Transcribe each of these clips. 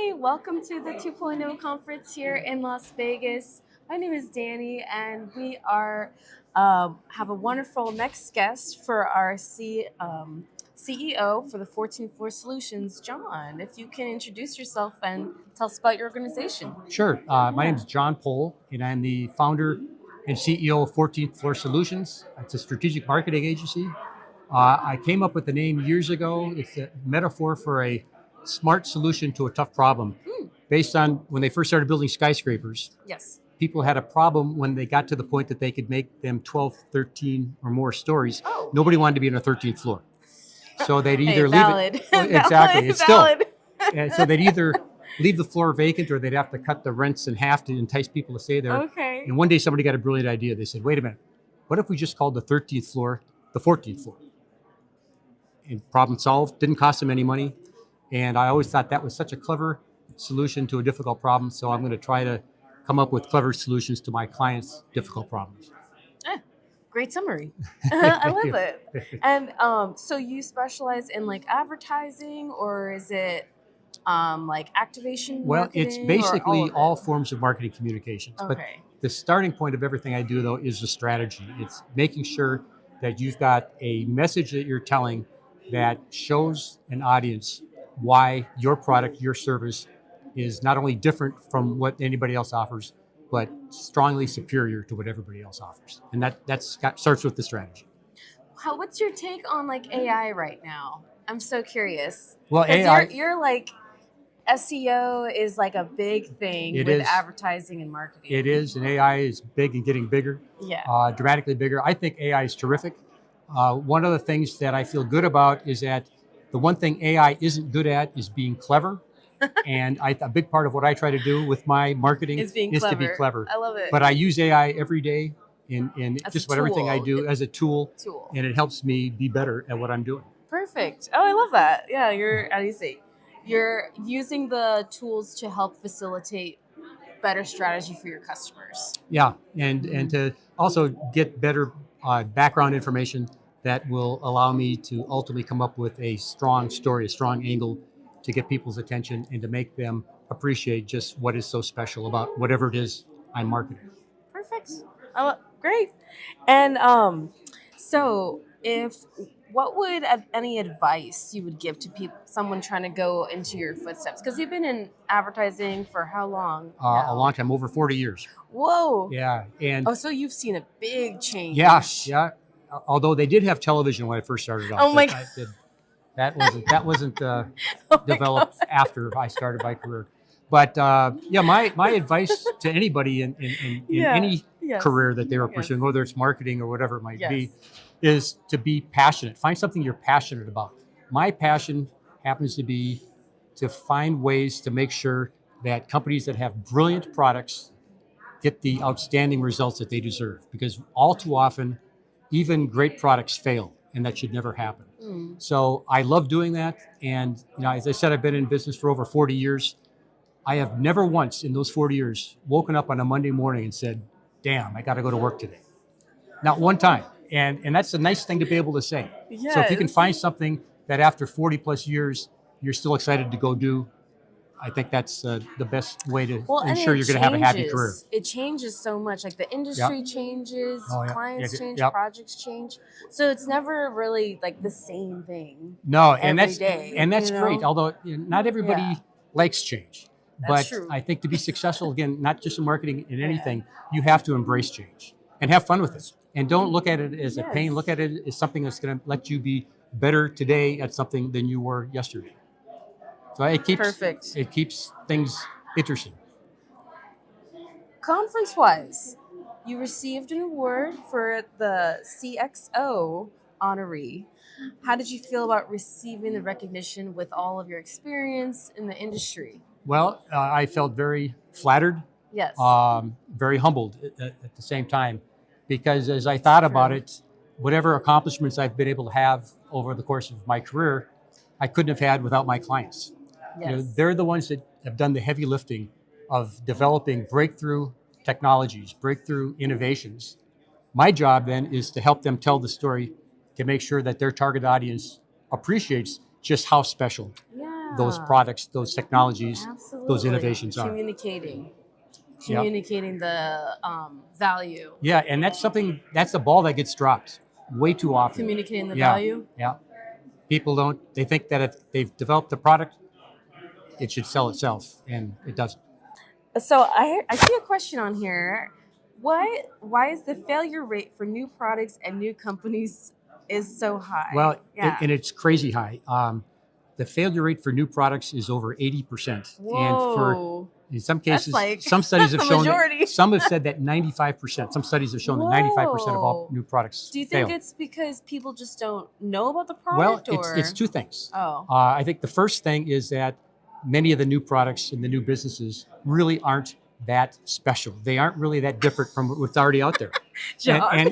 Hi, welcome to the 2.0 conference here in Las Vegas. My name is Danny, and we are have a wonderful next guest for our CEO for the 14th Floor Solutions, John. If you can introduce yourself and tell us about your organization. Sure. My name is John Pohl, and I'm the founder and CEO of 14th Floor Solutions. It's a strategic marketing agency. I came up with the name years ago. It's a metaphor for a smart solution to a tough problem. Based on when they first started building skyscrapers, Yes. people had a problem when they got to the point that they could make them 12, 13 or more stories. Oh. Nobody wanted to be on the 13th floor. So they'd either valid. leave it. Well, exactly. It's valid. And so they'd either leave the floor vacant or they'd have to cut the rents in half to entice people to stay there. Okay. And one day somebody got a brilliant idea. They said, wait a minute, what if we just called the 13th floor the 14th floor? And problem solved, didn't cost them any money. And I always thought that was such a clever solution to a difficult problem. So I'm going to try to come up with clever solutions to my clients' difficult problems. Great summary. I love it. And so you specialize in like advertising, or is it like activation Well, marketing? it's basically or all forms of marketing communications. But Okay. the starting point of everything I do, though, is the strategy. It's making sure that you've got a message that you're telling that shows an audience why your product, your service is not only different from what anybody else offers, but strongly superior to what everybody else offers. And starts with the strategy. What's your take on like AI right now? I'm so curious. Well, 'Cause AI, you're like SEO is like a big thing It with is. advertising and marketing. it is, and AI is big and getting bigger, Yeah. dramatically bigger. I think AI is terrific. One of the things that I feel good about is that the one thing AI isn't good at is being clever. And a big part of what I try to do with my marketing Is being to be clever. clever. I love it. But I use AI every day in As just a about everything I tool. do as a tool, Tool. and it helps me be better at what I'm doing. Perfect. Oh, I love that. Yeah, how do you say? You're using the tools to help facilitate better strategy for your customers. Yeah, and to also get better background information that will allow me to ultimately come up with a strong story, a strong angle to get people's attention and to make them appreciate just what is so special about whatever it is I'm marketing. Perfect. Oh, great. And so what would any advice you would give to people, someone trying to go into your footsteps? Because you've been in advertising for how long? A long time, over 40 years. Whoa. Yeah, and Oh, so you've seen a big change. yeah. Although they did have television when I first started off. Oh my That wasn't Oh my developed after I started my career. But my advice to anybody in Yeah. any Yes. career that they were Yes. pursuing, whether it's marketing or whatever it might be, Yes. is to be passionate. Find something you're passionate about. My passion happens to be to find ways to make sure that companies that have brilliant products get the outstanding results that they deserve. Because all too often, even great products fail, and that should never happen. So I love doing that. And as I said, I've been in business for over 40 years. I have never once in those 40 years woken up on a Monday morning and said, damn, I got to go to work today. Not one time. And that's a nice thing to be able to say. So if you can Yes. find something that after 40 plus years, you're still excited to go do, I think that's the best way to And ensure it you're going to have a happy changes. career. It changes so much. Like the industry changes, Oh, yeah. clients Yeah, change, yep. projects change. So it's never really like the same thing. No, and every that's day, that's you know? great. Although not everybody Yeah. likes change, That's but true. I think to be successful, again, not just in marketing, in anything, you have to embrace change and have fun with it. And don't look at it as a pain. Yes. Look at it as something that's going to let you be better today at something than you were yesterday. So Perfect. it keeps things interesting. Conference-wise, you received an award for the CXO honoree. How did you feel about receiving the recognition with all of your experience in the industry? Well, I felt very flattered, Yes. very humbled at the same time, because as I thought about True. it, whatever accomplishments I've been able to have over the course of my career, I couldn't have had without my clients. Yes. They're the ones that have done the heavy lifting of developing breakthrough technologies, breakthrough innovations. My job then is to help them tell the story to make sure that their target audience appreciates just how special those products, those technologies, Absolutely. those innovations are. Communicating. Yep. Communicating the value. Yeah, and that's a ball that gets dropped way too often. Communicating the Yeah, value. yeah. People don't, they think that if they've developed the product, it should sell itself, and it doesn't. So I see a question on here. Why is the failure rate for new products and new companies is so high? Well, yeah. and it's crazy high. The failure rate for new products is over 80%. Whoa. And for, in some cases, like- some studies have that's the shown majority. that, some have said that 95%. Some studies have shown that 95% of all new products Do you think fail. it's because people just don't know about the Well, product? or? it's two things. Oh. I think the first thing is that many of the new products and the new businesses really aren't that special. They aren't really that different from what's already out there.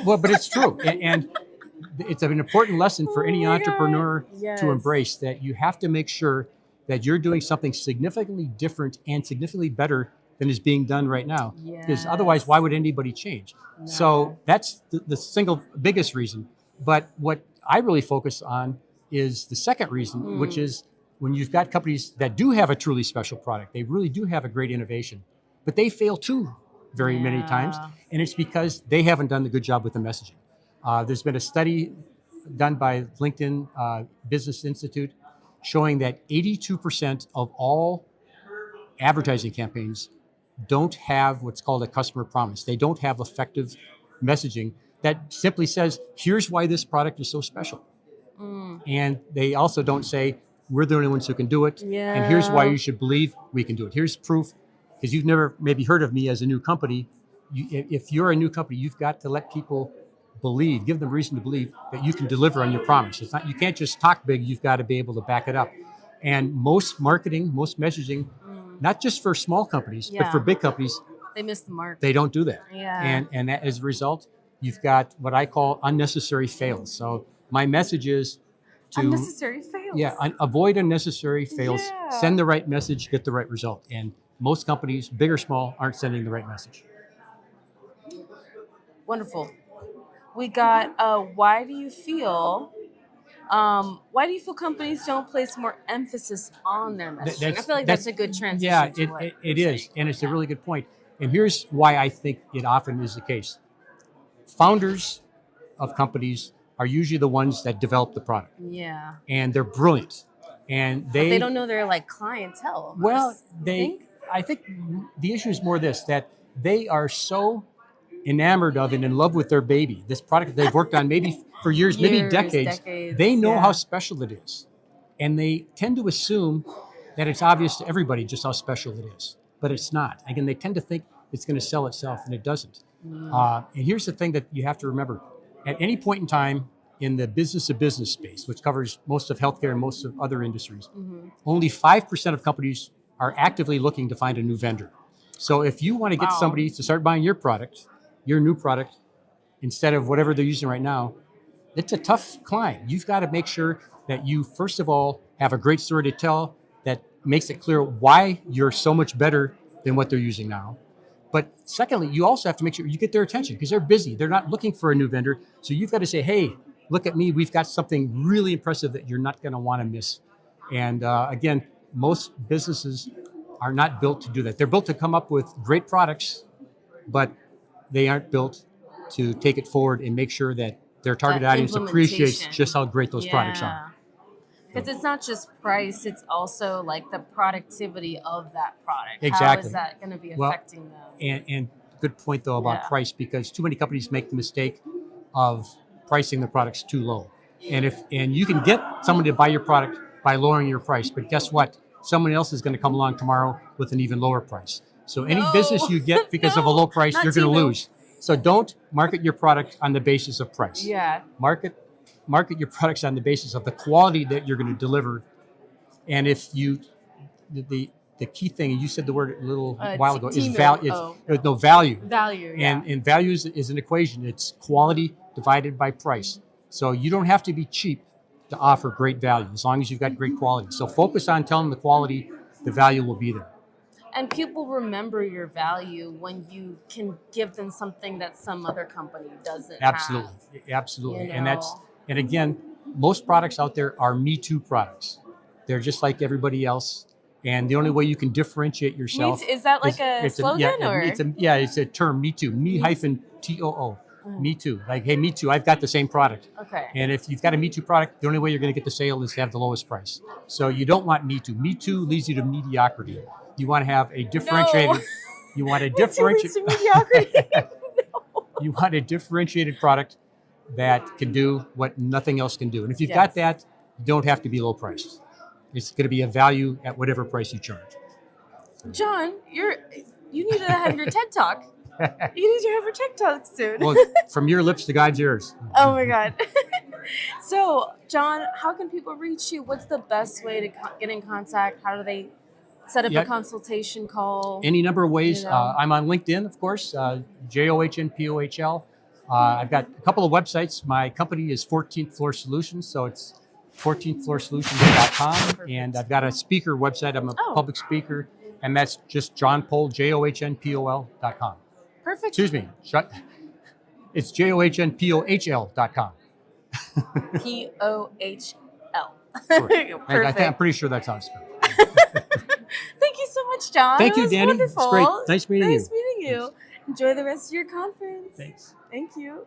Well, but it's true. And it's an important lesson for any entrepreneur to embrace, that you have to make sure that you're doing something significantly different and significantly better than is being done right now. Because otherwise, why would anybody change? No. So that's the single biggest reason. But what I really focus on is the second reason, which is when you've got companies that do have a truly special product, they really do have a great innovation, but they fail too very many times. And it's because they haven't done the good job with the messaging. There's been a study done by LinkedIn Business Institute showing that 82% of all advertising campaigns don't have what's called a customer promise. They don't have effective messaging that simply says, here's why this product is so special. And they also don't say, we're the only ones who can do it. And here's why you should believe we can do it. Here's proof, because you've never maybe heard of me as a new company. If you're a new company, you've got to let people believe, give them reason to believe that you can deliver on your promise. It's not, you can't just talk big, you've got to be able to back it up. And most marketing, most messaging, not just for small companies, but for big companies, they miss the mark. They don't do that. And that, as a result, you've got what I call unnecessary fails. So my message is to unnecessary fails. Avoid unnecessary fails. Send the right message, get the right result. And most companies, big or small, aren't sending the right message. Wonderful. We got why do you feel companies don't place more emphasis on their messaging? I feel like that's a good transition. Yeah, it is. And it's a really good point. And here's why I think it often is the case. Founders of companies are usually the ones that develop the product. Yeah. And they're brilliant. And but they don't know their clientele. Well, I think the issue is more this, that they are so enamored of and in love with their baby, this product that they've worked on maybe for years, maybe decades. They know how special it is. And they tend to assume that it's obvious to everybody just how special it is. But it's not. Again, they tend to think it's going to sell itself, and it doesn't. And here's the thing that you have to remember. At any point in time in the business-to-business space, which covers most of healthcare and most of other industries, only 5% of companies are actively looking to find a new vendor. So if you want to get somebody to start buying your product, your new product, instead of whatever they're using right now, it's a tough climb. You've got to make sure that you, first of all, have a great story to tell that makes it clear why you're so much better than what they're using now. But secondly, you also have to make sure you get their attention, because they're busy. They're not looking for a new vendor. So you've got to say, hey, look at me. We've got something really impressive that you're not going to want to miss. And again, most businesses are not built to do that. They're built to come up with great products, but they aren't built to take it forward and make sure that their target audience appreciates just how great those products are. Because it's not just price, it's also the productivity of that product. Exactly. How is that going to be affecting them? And good point, though, about price, because too many companies make the mistake of pricing the products too low. And you can get someone to buy your product by lowering your price, but guess what? Someone else is going to come along tomorrow with an even lower price. So any business you get because of a low price, you're going to lose. So don't market your product on the basis of price. Market your products on the basis of the quality that you're going to deliver. And if you, the key thing, you said the word a little while ago, is value. No, value. Value, And value is an equation. It's quality divided by price. So you don't have to be cheap to offer great value, as long as you've got great quality. So focus on telling the quality, the value will be there. And people remember your value when you can give them something that some other company doesn't have. Absolutely. And again, most products out there are Me Too products. They're just like everybody else. And the only way you can differentiate yourself Is that like a slogan it's a term, me too, me hyphen TOO, me too. Like, hey, me too, I've got the same product. Okay. And if you've got a me too product, the only way you're going to get the sale is to have the lowest price. So you don't want me too. Me too leads you to mediocrity. You want to have a differentiated. No. You want a Me too leads differentiated. to mediocrity. No. You want a differentiated product that can do what nothing else can do. And if you've Yes. got that, you don't have to be low priced. It's going to be a value at whatever price you charge. John, you need to have your TED Talk. You need to have your TED Talk soon. Well, from your lips to God's ears. Oh my God. So, John, how can people reach you? What's the best way to get in contact? How do they set up a consultation call? Any number of ways. You know? I'm on LinkedIn, of course, JOHNPOHL. I've got a couple of websites. My company is 14th Floor Solutions, so it's 14thfloorsolutions.com. And I've got a speaker website. I'm a public speaker, and that's just John Pohl, JOHNPOL.com. Perfect. Excuse me. It's JOHNPOHL.com. POHL. Perfect. I'm pretty sure that's how it's spelled. Thank you so much, John. Thank you, Danny. Wonderful. It's great. Nice meeting you. Nice meeting you. Enjoy the rest of your conference. Thanks. Thank you.